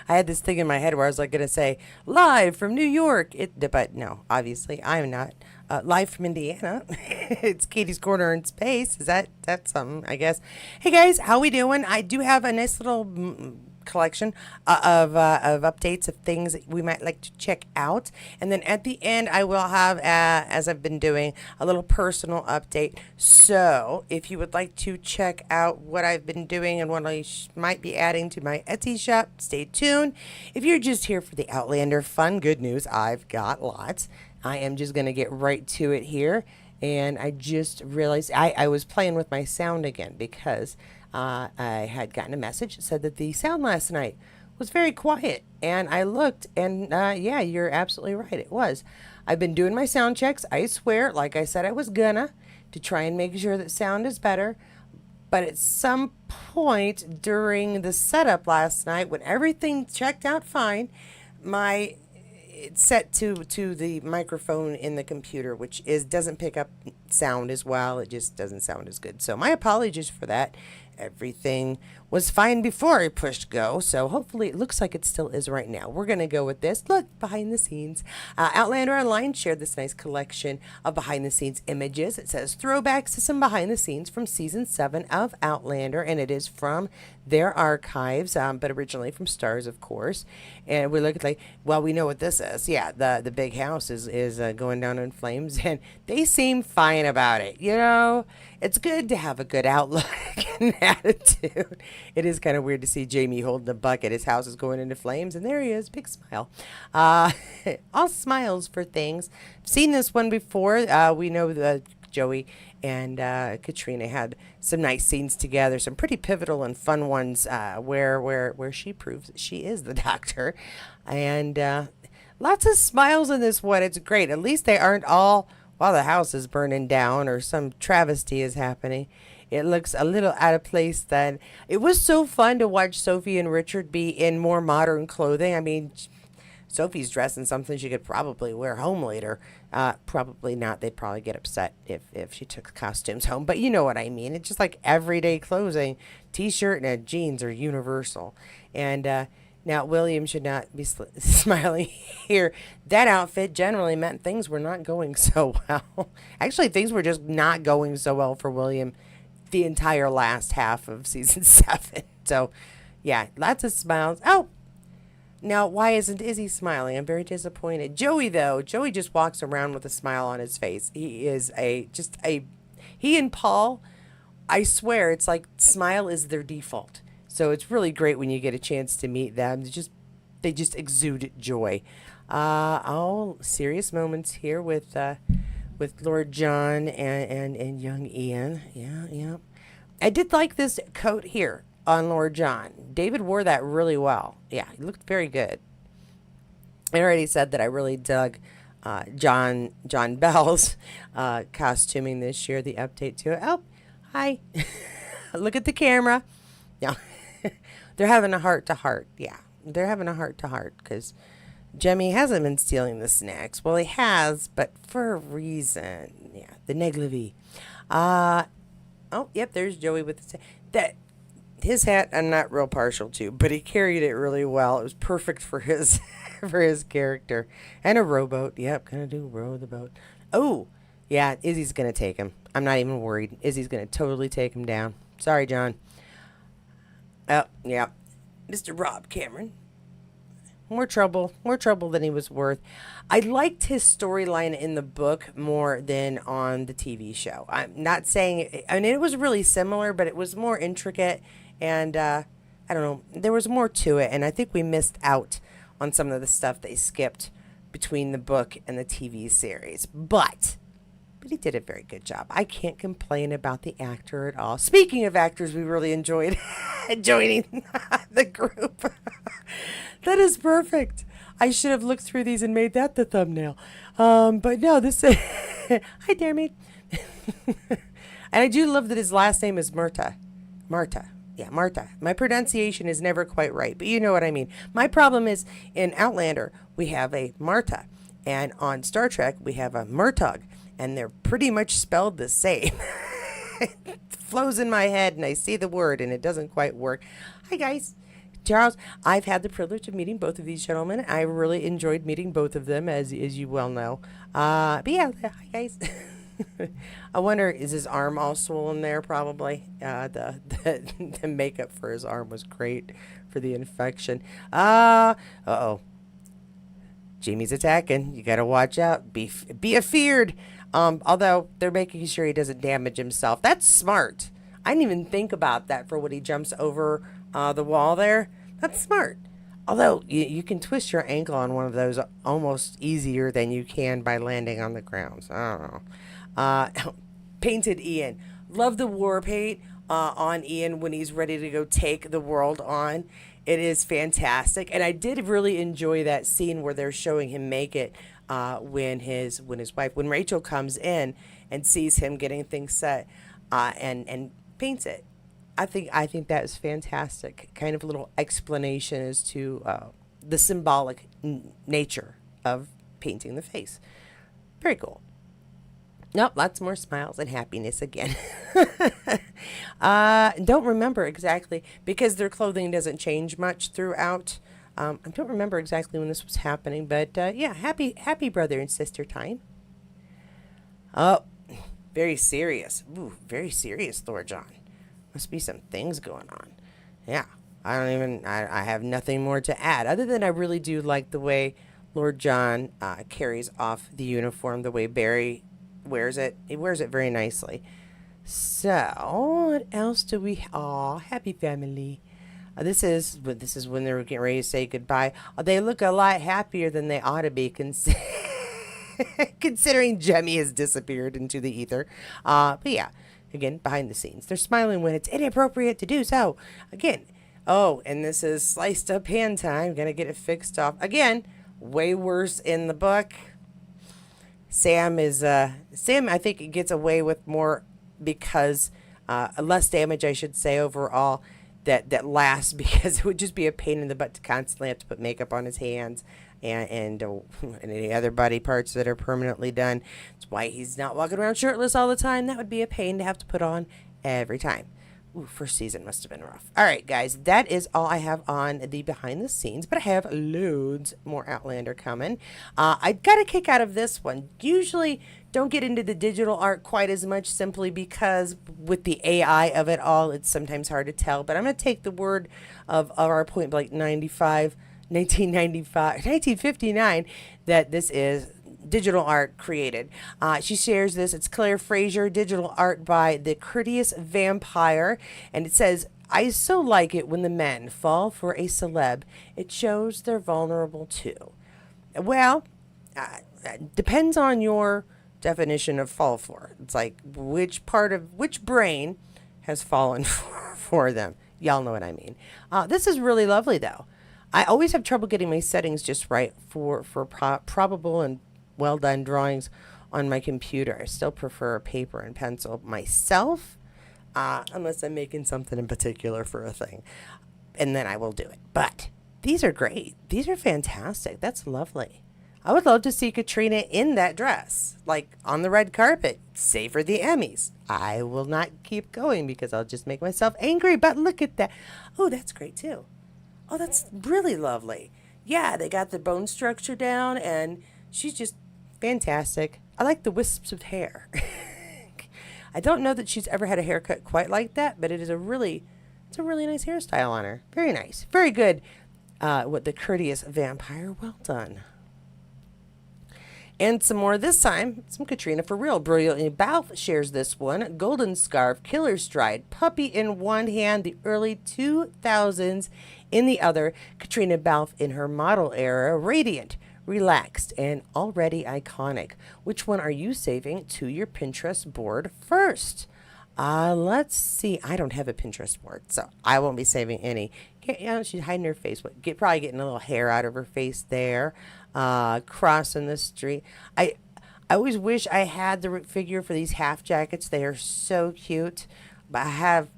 I had this thing in my head where I was like going to say live from New York. But no, obviously I'm not. Live from Indiana. It's Katie's Corner in Space. That's something, I guess. Hey guys, how we doing? I do have a nice little collection of updates of things that we might like to check out, and then at the end I will have, as I've been doing, a little personal update. So if you would like to check out what I've been doing and what I might be adding to my Etsy shop, stay tuned. If you're just here for the Outlander fun, good news, I've got lots. I am just going to get right to it here. And I just realized I was playing with my sound again because I had gotten a message that said that the sound last night was very quiet. And I looked, and yeah, you're absolutely right. It was. I've been doing my sound checks, I swear, like I said I was gonna, to try and make sure that sound is better. But at some point during the setup last night, when everything checked out fine, my it's set to the microphone in the computer, which doesn't pick up sound as well. It just doesn't sound as good. So my apologies for that. Everything was fine before I pushed go, so hopefully it looks like it still is right now. We're going to go with this. Look, behind the scenes. Outlander Online shared this nice collection of behind the scenes images. It says throwbacks to some behind the scenes from season 7 of Outlander, and it is from their archives, but originally from Stars, of course. And we look at well, we know what this is. Yeah, the big house is going down in flames, and they seem fine about it. You know, it's good to have a good outlook and attitude. It is kind of weird to see Jamie holding a bucket. His house is going into flames, and there he is, big smile. All smiles for things. Seen this one before. We know that Joey and Caitriona had some nice scenes together, some pretty pivotal and fun ones where she proves that she is the doctor, and lots of smiles in this one. It's great. At least they aren't all while the house is burning down or some travesty is happening. It looks a little out of place. Then it was so fun to watch Sophie and Richard be in more modern clothing. I mean, Sophie's dressed in something she could probably wear home later. Probably not. They'd probably get upset if she took costumes home. But you know what I mean. It's just like everyday clothing. T-shirt and jeans are universal. And now William should not be smiling here. That outfit generally meant things were not going so well. Actually, things were just not going so well for William the entire last half of season 7. So, yeah, lots of smiles. Oh, now why isn't Izzy smiling? I'm very disappointed. Joey, though, Joey just walks around with a smile on his face. He is he and Paul, I swear, it's like smile is their default. So it's really great when you get a chance to meet them. They just exude joy. All serious moments here with Lord John and young Ian. Yeah. I did like this coat here on Lord John. David wore that really well. Yeah, he looked very good. I already said that I really dug John Bell's costuming this year, the update to it. Oh, hi. Look at the camera. Yeah. They're having a heart-to-heart. Yeah, they're having a heart-to-heart because Jemmy hasn't been stealing the snacks. Well, he has, but for a reason. Yeah, the negligee. Oh, yep, there's Joey with his hat I'm not real partial to, but he carried it really well. It was perfect for his for his character. And a rowboat. Yep, gonna row the boat. Oh, yeah, Izzy's gonna take him. I'm not even worried. Izzy's gonna totally take him down. Sorry, John. Oh, yeah. Mr. Rob Cameron. More trouble than he was worth. I liked his storyline in the book more than on the TV show. I'm not saying, I mean, it was really similar, but it was more intricate, and I don't know, there was more to it, and I think we missed out on some of the stuff they skipped between the book and the TV series. But he did a very good job. I can't complain about the actor at all. Speaking of actors, we really enjoyed joining the group. That is perfect. I should have looked through these and made that the thumbnail. But no, this is... Hi there, mate. And I do love that his last name is Murta. Marta. Yeah, Marta. My pronunciation is never quite right, but you know what I mean. My problem is, in Outlander, we have a Marta. And on Star Trek, we have a Murtagh. And they're pretty much spelled the same. It flows in my head, and I see the word, and it doesn't quite work. Hi, guys. Charles, I've had the privilege of meeting both of these gentlemen. I really enjoyed meeting both of them, as you well know. But yeah, hi guys. I wonder, is his arm all swollen there? Probably. The makeup for his arm was great for the infection. Uh-oh. Jamie's attacking. You gotta watch out. Be afeared. Although they're making sure he doesn't damage himself. That's smart. I didn't even think about that for when he jumps over the wall there. That's smart. Although you can twist your ankle on one of those almost easier than you can by landing on the ground. So I don't know. Painted Ian. Love the war paint on Ian when he's ready to go take the world on. It is fantastic, and I did really enjoy that scene where they're showing him make it when his wife, when Rachel comes in and sees him getting things set and paints it. I think that is fantastic. Kind of a little explanation as to the symbolic nature of painting the face. Very cool. Nope, lots more smiles and happiness again. Don't remember exactly because their clothing doesn't change much throughout. I don't remember exactly when this was happening, but yeah, happy brother and sister time. Oh, very serious. Ooh, very serious, Lord John. Must be some things going on. Yeah, I have nothing more to add other than I really do like the way Lord John carries off the uniform, the way Barry wears it. He wears it very nicely. So, what else do we? Aw, happy family. This is when they're getting ready to say goodbye. They look a lot happier than they ought to be, considering Jemmy has disappeared into the ether. But yeah, again, behind the scenes, they're smiling when it's inappropriate to do so. Again, oh, and this is sliced up hand time. Gonna get it fixed off again. Way worse in the book. Sam, I think it gets away with more because less damage, I should say, overall that lasts because it would just be a pain in the butt to constantly have to put makeup on his hands and any other body parts that are permanently done. That's why he's not walking around shirtless all the time. That would be a pain to have to put on every time. Ooh, first season must have been rough. All right, guys, that is all I have on the behind the scenes, but I have loads more Outlander coming. I got a kick out of this one. Usually don't get into the digital art quite as much simply because with the AI of it all, it's sometimes hard to tell. But I'm going to take the word of our Point Blank 1959, that this is digital art created. She shares this. It's Claire Fraser, digital art by The Courteous Vampire. And it says, I so like it when the men fall for a celeb. It shows they're vulnerable too. Well, depends on your definition of fall for. It's like which brain has fallen for them. Y'all know what I mean. This is really lovely though. I always have trouble getting my settings just right for probable and well done drawings on my computer. I still prefer paper and pencil myself, unless I'm making something in particular for a thing, and then I will do it. But these are great. These are fantastic. That's lovely. I would love to see Caitriona in that dress, like on the red carpet, save for the Emmys. I will not keep going because I'll just make myself angry, but look at that. Oh, that's great too. Oh, that's really lovely. Yeah, they got the bone structure down, and she's just fantastic. I like the wisps of hair. I don't know that she's ever had a haircut quite like that, but it's a really nice hairstyle on her. Very nice. Very good. What The Courteous Vampire. Well done. And some more this time. Some Caitriona for real. Brilliantly Balfe shares this one. Golden Scarf, Killer Stride, Puppy in one hand, the early 2000s in the other. Caitriona Balfe in her model era, radiant, relaxed, and already iconic. Which one are you saving to your Pinterest board first? Let's see. I don't have a Pinterest board, so I won't be saving any. She's hiding her face. Probably getting a little hair out of her face there. Crossing the street. I always wish I had the figure for these half jackets. They are so cute, but I have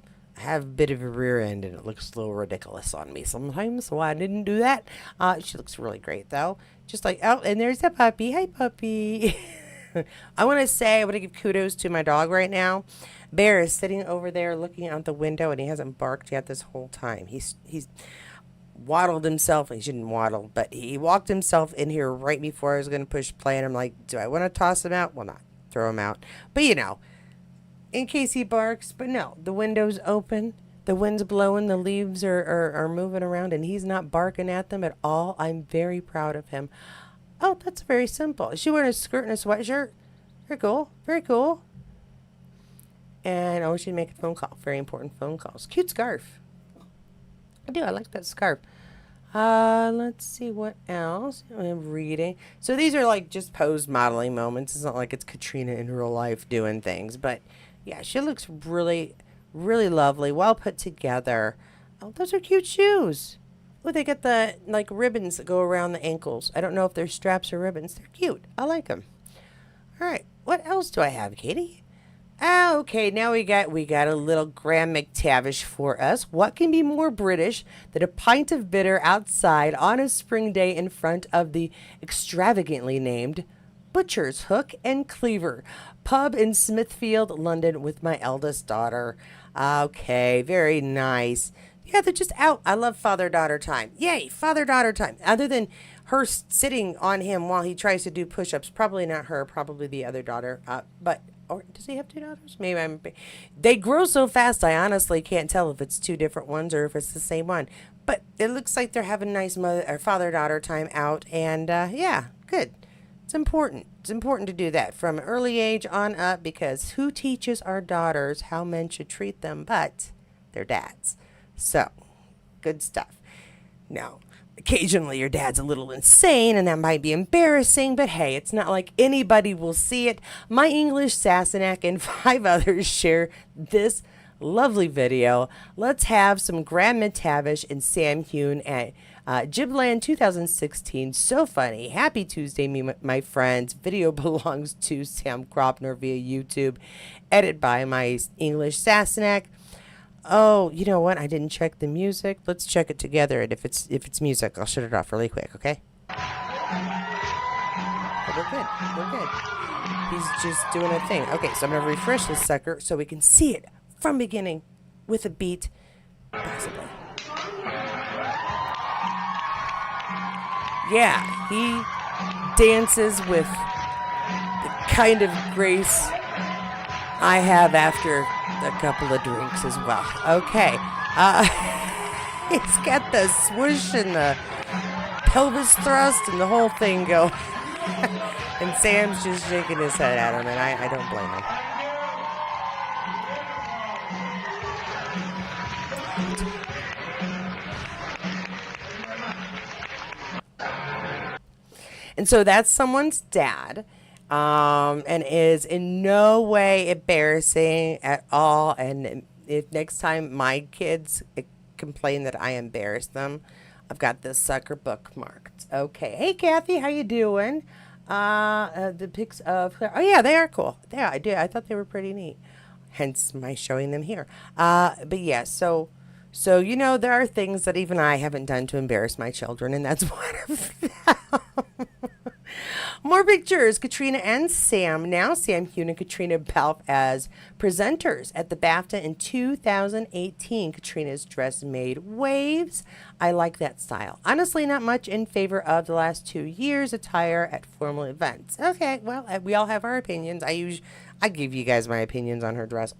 a bit of a rear end and it looks a little ridiculous on me sometimes, so I didn't do that. She looks really great though. Just like, oh, and there's a puppy. Hi, puppy. I want to give kudos to my dog right now. Bear is sitting over there looking out the window and he hasn't barked yet this whole time. He's waddled himself. He shouldn't waddle, but he walked himself in here right before I was going to push play. And I'm like, do I want to toss him out? Well, not throw him out. But, in case he barks. But no, the window's open. The wind's blowing. The leaves are moving around. And he's not barking at them at all. I'm very proud of him. Oh, that's very simple. Is she wearing a skirt and a sweatshirt? Very cool. Very cool. And oh, she'd make a phone call. Very important phone calls. Cute scarf. I do. I like that scarf. Let's see what else I'm reading. So these are like just posed modeling moments. It's not like it's Caitriona in real life doing things, but yeah, she looks really, really lovely. Well put together. Oh, those are cute shoes. Oh, they got the like ribbons that go around the ankles. I don't know if they're straps or ribbons. They're cute. I like them. All right. What else do I have, Katie? Okay, now we got a little Graham McTavish for us. What can be more British than a pint of bitter outside on a spring day in front of the extravagantly named Butcher's Hook and Cleaver pub in Smithfield, London, with my eldest daughter. Okay, very nice. Yeah, they're just out. I love father-daughter time. Yay, father-daughter time. Other than her sitting on him while he tries to do push-ups. Probably not her, probably the other daughter. Or does he have two daughters? They grow so fast, I honestly can't tell if it's two different ones or if it's the same one. But it looks like they're having nice mother or father-daughter time out. And, yeah, good. It's important. It's important to do that from an early age on up because who teaches our daughters how men should treat them but their dads? So, good stuff. Now, occasionally your dad's a little insane and that might be embarrassing, but hey, it's not like anybody will see it. My English Sassenach and 5 others share this lovely video. Let's have some Graham McTavish and Sam Heughan at Gibland 2016. So funny. Happy Tuesday, my friends. Video belongs to Sam Kropner via YouTube. Edited by my English Sassenach. Oh, you know what? I didn't check the music. Let's check it together. And if it's music, I'll shut it off really quick, okay? Oh, we're good. We're good. He's just doing a thing. Okay, so I'm going to refresh this sucker so we can see it from beginning with a beat, possibly. Yeah, he dances with the kind of grace I have after a couple of drinks as well. Okay. He's got the swoosh and the pelvis thrust and the whole thing going. And Sam's just shaking his head at him, and I don't blame him. And so that's someone's dad. And is in no way embarrassing at all. And if next time my kids complain that I embarrass them, I've got this sucker bookmarked. Okay. Hey, Kathy, how you doing? The pics of Claire. Oh, yeah, they are cool. Yeah, I did. I thought they were pretty neat. Hence my showing them here. But yeah, so there are things that even I haven't done to embarrass my children, and that's one of them. More pictures. Caitriona and Sam. Now Sam Heughan and Caitriona Balfe as presenters at the BAFTA in 2018. Caitriona's dress made waves. I like that style. Honestly, not much in favor of the last 2 years' attire at formal events. Okay, well, we all have our opinions. I give you guys my opinions on her dress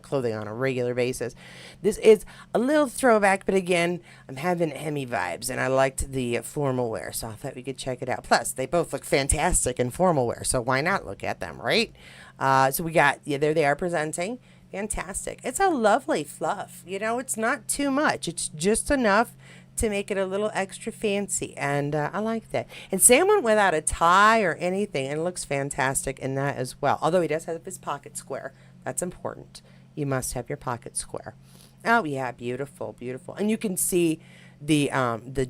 clothing on a regular basis. This is a little throwback, but again, I'm having Emmy vibes, and I liked the formal wear, so I thought we could check it out. Plus, they both look fantastic in formal wear, so why not look at them, right? So we got, yeah, there they are presenting. Fantastic. It's a lovely fluff. It's not too much. It's just enough to make it a little extra fancy, and I like that. And Sam went without a tie or anything, and looks fantastic in that as well. Although he does have his pocket square. That's important. You must have your pocket square. Oh yeah, beautiful, beautiful. And you can see the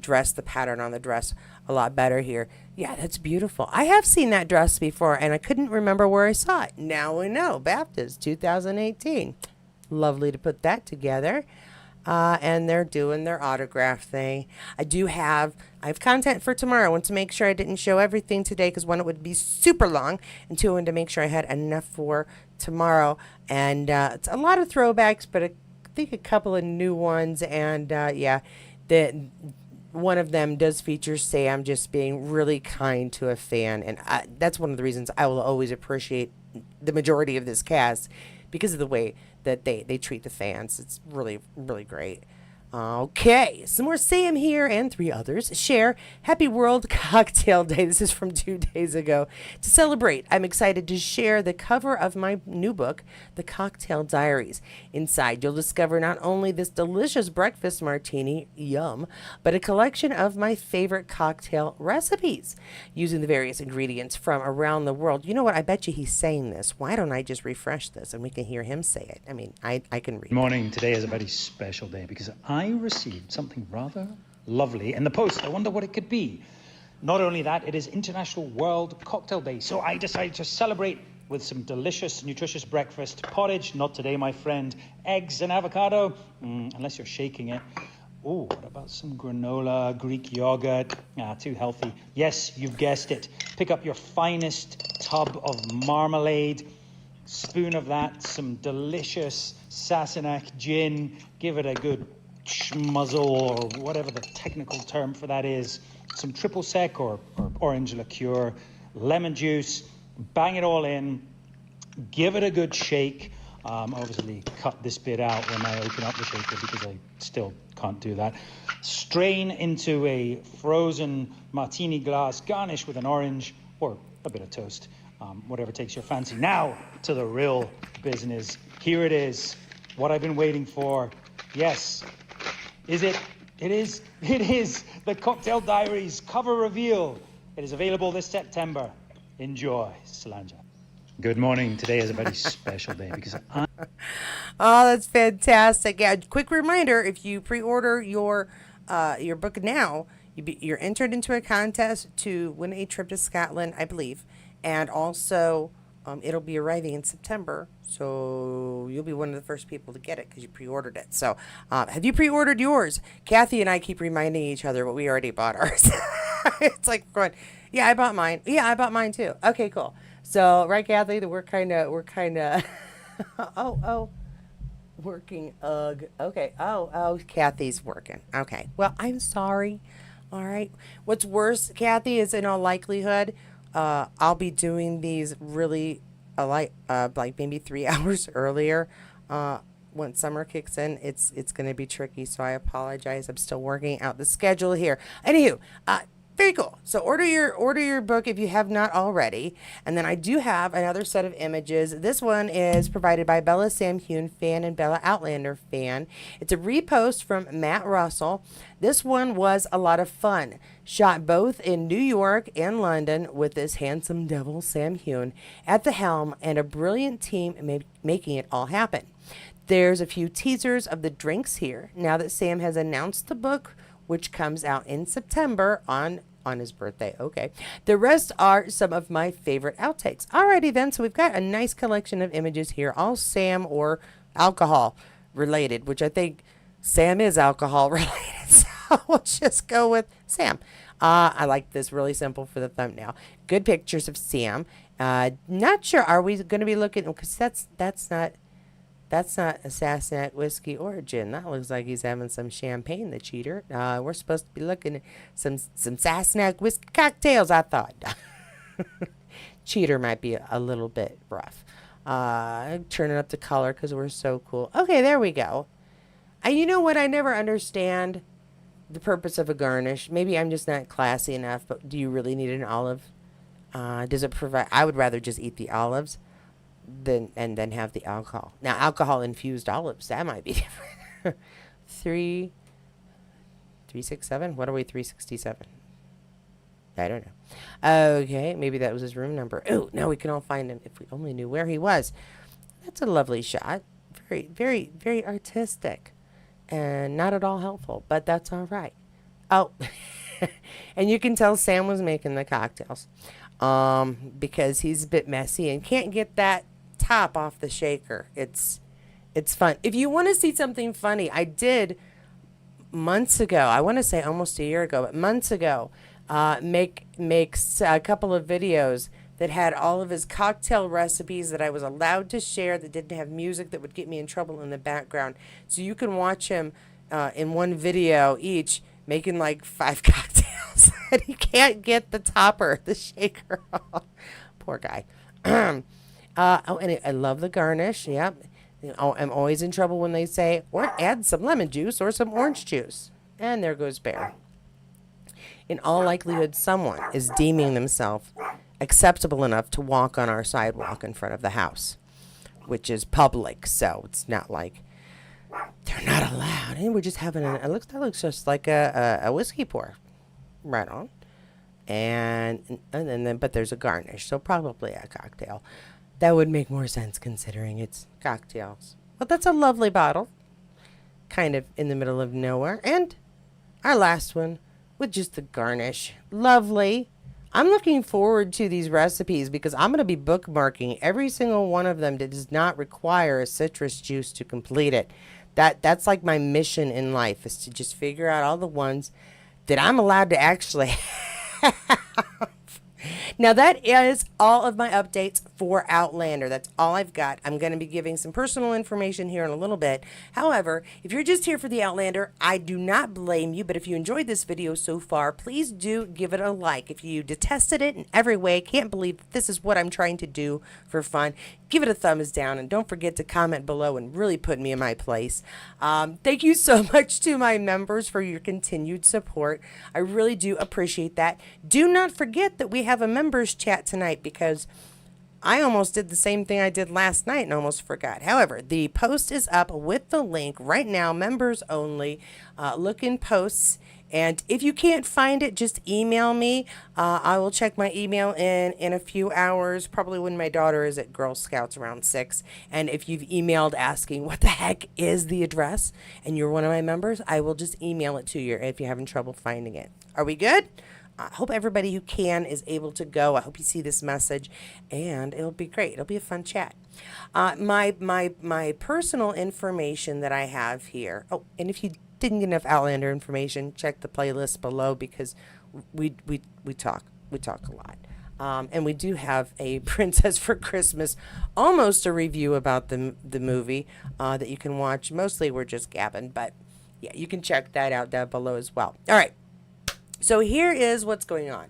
dress, the pattern on the dress a lot better here. Yeah, that's beautiful. I have seen that dress before, and I couldn't remember where I saw it. Now we know. Baptist 2018. Lovely to put that together. And they're doing their autograph thing. I have content for tomorrow. I want to make sure I didn't show everything today because one, it would be super long, and two, I wanted to make sure I had enough for tomorrow. And it's a lot of throwbacks, but I think a couple of new ones. And yeah, that one of them does feature Sam just being really kind to a fan, and that's one of the reasons I will always appreciate the majority of this cast because of the way that they treat the fans. It's really, really great. Okay, some more Sam here and three others share Happy World Cocktail Day. This is from 2 days ago. To celebrate, I'm excited to share the cover of my new book, The Cocktail Diaries. Inside, you'll discover not only this delicious breakfast martini, yum, but a collection of my favorite cocktail recipes using the various ingredients from around the world. You know what? I bet you he's saying this. Why don't I just refresh this and we can hear him say it? I mean, I can read. Good morning. Today is a very special day because I received something rather lovely in the post. I wonder what it could be. Not only that, it is International World Cocktail Day, so I decided to celebrate with some delicious, nutritious breakfast. Pottage, not today, my friend. Eggs and avocado, unless you're shaking it. Oh, what about some granola, Greek yogurt? Too healthy. Yes, you've guessed it. Pick up your finest tub of marmalade, spoon of that, some delicious Sassenach gin. Give it a good schmuzzle, or whatever the technical term for that is. Some triple sec or orange liqueur, lemon juice. Bang it all in. Give it a good shake. Obviously cut this bit out when I open up the shaker because I still can't do that. Strain into a frozen martini glass, garnish with an orange or a bit of toast, whatever takes your fancy. Now to the real business. Here it is, what I've been waiting for. Yes, is it? It is the Cocktail Diaries cover reveal. It is available this September. Enjoy, Solange. Good morning. Today is a very special day because I... Oh, that's fantastic. Yeah, quick reminder, if you pre-order your book now, you're entered into a contest to win a trip to Scotland, I believe. And also, it'll be arriving in September, so you'll be one of the first people to get it because you pre-ordered it. So, have you pre-ordered yours? Kathy and I keep reminding each other, but we already bought ours. It's like going, yeah, I bought mine. Yeah, I bought mine too. Okay, cool. So, right, Kathy, that we're kind of, working. Okay. Oh, Kathy's working. Okay. Well, I'm sorry. All right. What's worse, Kathy, is in all likelihood, I'll be doing these really like maybe 3 hours earlier. When summer kicks in, it's going to be tricky. So I apologize. I'm still working out the schedule here. Anywho, very cool. So order your book if you have not already. And then I do have another set of images. This one is provided by Bella Sam Heughan fan and Bella Outlander fan. It's a repost from Matt Russell. This one was a lot of fun. Shot both in New York and London with this handsome devil Sam Heughan at the helm and a brilliant team making it all happen. There's a few teasers of the drinks here now that Sam has announced the book, which comes out in September on his birthday. Okay. The rest are some of my favorite outtakes. Alrighty then, so we've got a nice collection of images here, all Sam or alcohol related, which I think Sam is alcohol related. So we'll just go with Sam. I like this, really simple for the thumbnail. Good pictures of Sam. Not sure, are we going to be looking, because that's not a Sassenach whiskey or gin. That looks like he's having some champagne, the cheater. We're supposed to be looking at some Sassenach whiskey cocktails, I thought. Cheater might be a little bit rough. Turning up the color because we're so cool. Okay, there we go. And you know what? I never understand the purpose of a garnish. Maybe I'm just not classy enough, but do you really need an olive? Does it provide... I would rather just eat the olives then have the alcohol. Now, alcohol infused olives, that might be different. 367. What are we? 367. I don't know. Okay, maybe that was his room number. Oh, now we can all find him if we only knew where he was. That's a lovely shot. Very, very, very artistic, and not at all helpful, but that's all right. Oh, and you can tell Sam was making the cocktails, because he's a bit messy and can't get that top off the shaker. It's fun. If you want to see something funny, I did months ago, I want to say almost a year ago, but months ago, make a couple of videos that had all of his cocktail recipes that I was allowed to share that didn't have music that would get me in trouble in the background. So you can watch him in one video each, making like 5 cocktails, and he can't get the topper, the shaker off. Poor guy. Oh, and I love the garnish. Yep. Oh, I'm always in trouble when they say, or add some lemon juice or some orange juice. And there goes Bear. In all likelihood, someone is deeming themselves acceptable enough to walk on our sidewalk in front of the house, which is public, so it's not like they're not allowed. And we're just having that looks just like a whiskey pour. Right on. And then but there's a garnish, so probably a cocktail. That would make more sense considering it's cocktails. But that's a lovely bottle, kind of in the middle of nowhere. And our last one with just the garnish. Lovely. I'm looking forward to these recipes because I'm going to be bookmarking every single one of them that does not require a citrus juice to complete it. That's like my mission in life, is to just figure out all the ones that I'm allowed to actually have. Now that is all of my updates for Outlander. That's all I've got. I'm going to be giving some personal information here in a little bit. However, if you're just here for the Outlander, I do not blame you. But if you enjoyed this video so far, please do give it a like. If you detested it in every way, can't believe that this is what I'm trying to do for fun, give it a thumbs down. And don't forget to comment below and really put me in my place. Thank you so much to my members for your continued support. I really do appreciate that. Do not forget that we have a members chat tonight, because I almost did the same thing I did last night and almost forgot. However, the post is up with the link right now, members only. Look in posts. And if you can't find it, just email me. I will check my email in a few hours, probably when my daughter is at Girl Scouts around 6. And if you've emailed asking what the heck is the address and you're one of my members, I will just email it to you if you're having trouble finding it. Are we good? I hope everybody who can is able to go. I hope you see this message, and it'll be great. It'll be a fun chat. My personal information that I have here. Oh, and if you didn't get enough Outlander information, check the playlist below, because we talk a lot. And we do have a Princess for Christmas, almost a review about the movie that you can watch. Mostly we're just gabbing, but yeah, you can check that out down below as well. All right. So here is what's going on.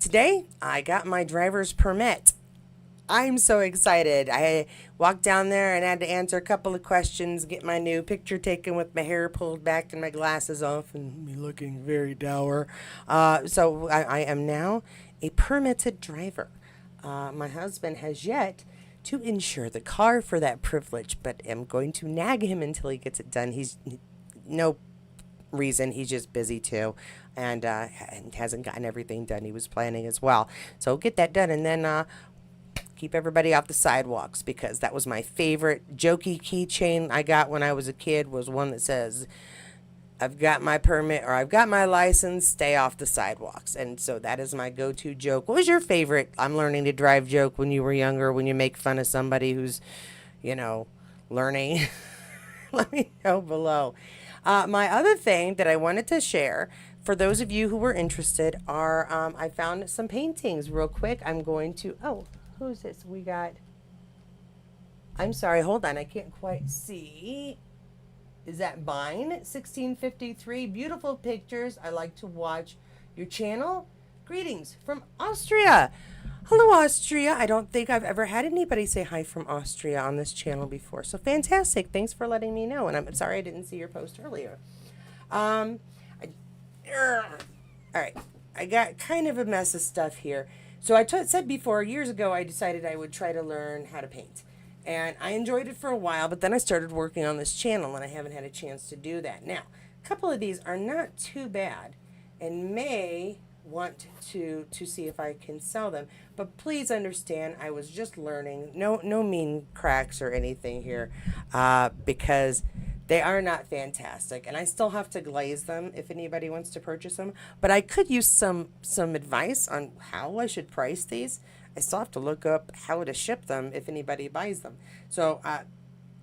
Today, I got my driver's permit. I'm so excited. I walked down there and had to answer a couple of questions, get my new picture taken with my hair pulled back and my glasses off and me looking very dour. So I am now a permitted driver. My husband has yet to insure the car for that privilege, but I'm going to nag him until he gets it done. He's no reason, he's just busy too, and hasn't gotten everything done he was planning as well. So get that done, and then keep everybody off the sidewalks, because that was my favorite jokey keychain I got when I was a kid, was one that says, I've got my permit, or I've got my license, stay off the sidewalks. And so that is my go-to joke. What was your favorite I'm learning to drive joke when you were younger, when you make fun of somebody who's, learning? Let me know below. My other thing that I wanted to share, for those of you who were interested, are I found some paintings real quick. I'm going to, who's this? We got, I'm sorry, hold on, I can't quite see. Is that Vine? 1653. Beautiful pictures. I like to watch your channel. Greetings from Austria. Hello, Austria. I don't think I've ever had anybody say hi from Austria on this channel before. So fantastic. Thanks for letting me know. And I'm sorry I didn't see your post earlier. All right. I got kind of a mess of stuff here. So I said before, years ago, I decided I would try to learn how to paint. And I enjoyed it for a while, but then I started working on this channel, and I haven't had a chance to do that. Now, a couple of these are not too bad, and may want to see if I can sell them. But please understand, I was just learning. No mean cracks or anything here, because they are not fantastic, and I still have to glaze them if anybody wants to purchase them. But I could use some advice on how I should price these. I still have to look up how to ship them if anybody buys them. So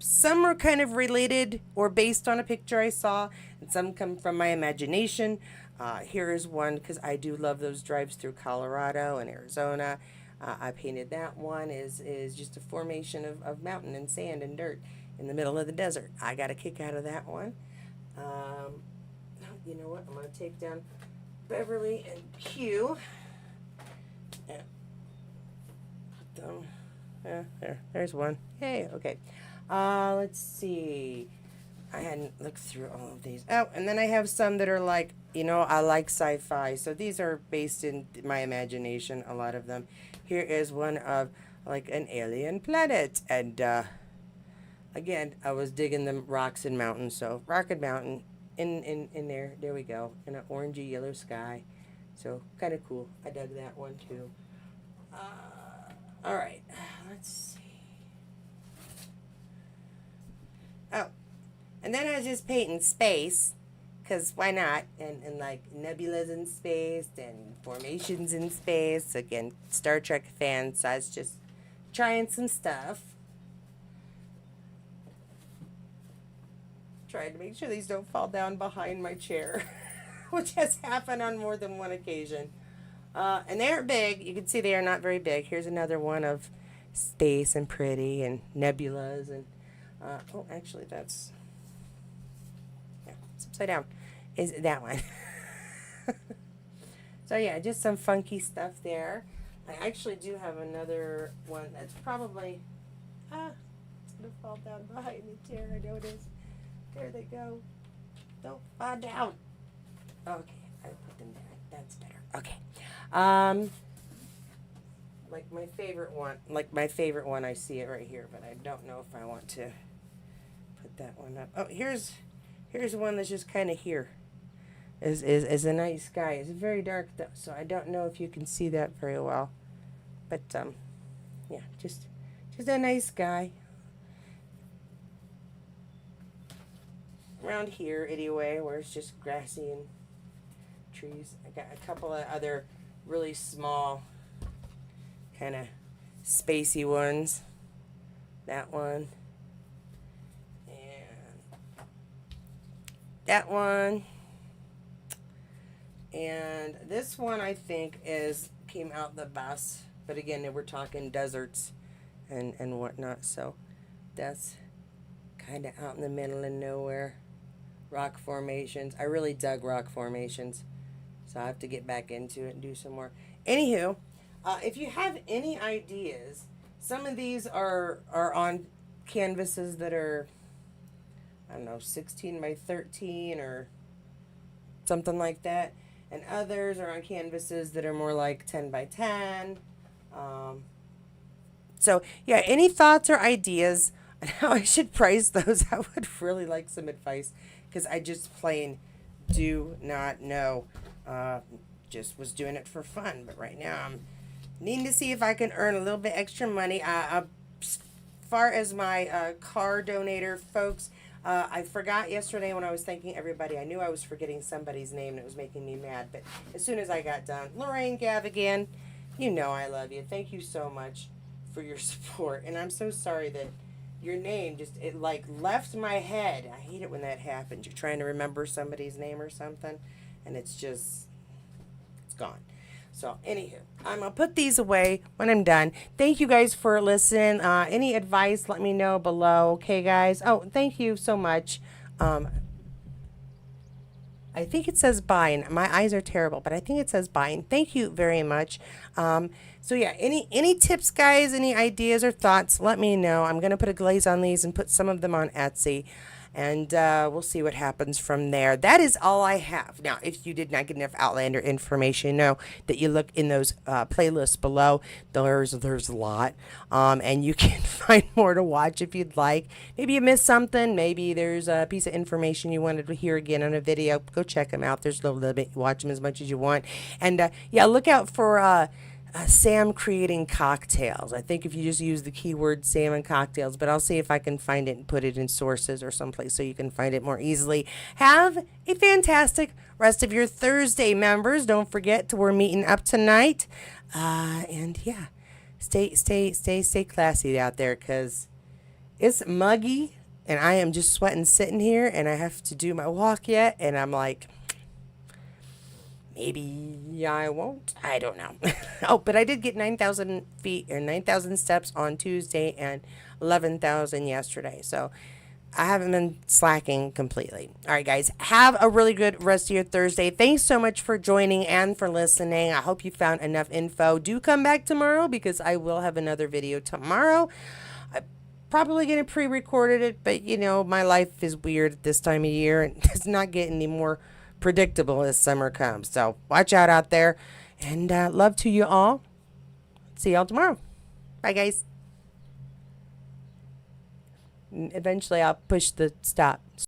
some are kind of related or based on a picture I saw, and some come from my imagination. Here is one, because I do love those drives through Colorado and Arizona. I painted that one. Is just a formation of mountain and sand and dirt in the middle of the desert. I got a kick out of that one. You know what? I'm going to take down Beverly and Hugh. Yeah. Put them. Yeah, there's one. Yay, okay. Let's see. I hadn't looked through all of these. Oh, and then I have some that are like, I like sci-fi. So these are based in my imagination, a lot of them. Here is one of like an alien planet. And again, I was digging the rocks and mountains. So Rocket Mountain in there. There we go. In an orangey yellow sky. So kind of cool. I dug that one too. All right. Let's see. Oh. And then I was just painting space, because why not? And like nebulas in space and formations in space. Again, Star Trek fans, so I was just trying some stuff. Trying to make sure these don't fall down behind my chair, which has happened on more than one occasion. And they aren't big. You can see they are not very big. Here's another one of space and pretty and nebulas. And oh, actually, that's... It's upside down. Is that one? So yeah, just some funky stuff there. I actually do have another one that's probably it's gonna fall down behind the chair. I know it is. There they go. Don't fall down. Okay, I put them there. That's better. Okay. Like my favorite one. I see it right here, but I don't know if I want to put that one up. Oh, here's one that's just kind of here. Is a night sky. It's very dark though, so I don't know if you can see that very well. But yeah, just a nice sky. Around here anyway, where it's just grassy and trees. I got a couple of other really small kind of spacey ones. That one. That one, and this one I think came out the best, but again we're talking deserts and whatnot, so that's kind of out in the middle of nowhere. Rock formations. I really dug rock formations, so I have to get back into it and do some more. Anywho, if you have any ideas, some of these are on canvases that are, I don't know, 16 by 13 or something like that. And others are on canvases that are more like 10 by 10. So, yeah, any thoughts or ideas on how I should price those? I would really like some advice, because I just plain do not know. Just was doing it for fun, but right now I'm needing to see if I can earn a little bit extra money. As far as my car donator folks, I forgot yesterday when I was thanking everybody. I knew I was forgetting somebody's name, and it was making me mad. But as soon as I got done, Lorraine Gavigan, you know I love you. Thank you so much for your support. And I'm so sorry that your name it like left my head. I hate it when that happens. You're trying to remember somebody's name or something, and it's gone. So, anywho, I'm going to put these away when I'm done. Thank you guys for listening. Any advice, let me know below. Okay, guys? Oh, thank you so much. I think it says buying. My eyes are terrible, but I think it says buying. Thank you very much. So, yeah, any tips, guys, any ideas or thoughts, let me know. I'm going to put a glaze on these and put some of them on Etsy. And we'll see what happens from there. That is all I have. Now, if you did not get enough Outlander information, know that you look in those playlists below. There's a lot. And you can find more to watch if you'd like. Maybe you missed something. Maybe there's a piece of information you wanted to hear again on a video. Go check them out. There's no limit. Watch them as much as you want. And, yeah, look out for... Sam creating cocktails. I think if you just use the keyword salmon cocktails, but I'll see if I can find it and put it in sources or someplace so you can find it more easily. Have a fantastic rest of your Thursday, members. Don't forget we're meeting up tonight. And yeah, stay classy out there, because it's muggy and I am just sweating sitting here, and I have to do my walk yet, and I'm like, maybe I won't. I don't know. Oh, but I did get 9,000 feet or 9,000 steps on Tuesday and 11,000 yesterday. So I haven't been slacking completely. All right, guys, have a really good rest of your Thursday. Thanks so much for joining and for listening. I hope you found enough info. Do come back tomorrow because I will have another video tomorrow. I'm probably going to pre-recorded it, but you know, my life is weird at this time of year and it's not getting any more predictable as summer comes. So watch out there, and love to you all. See y'all tomorrow. Bye, guys. Eventually I'll push the stop.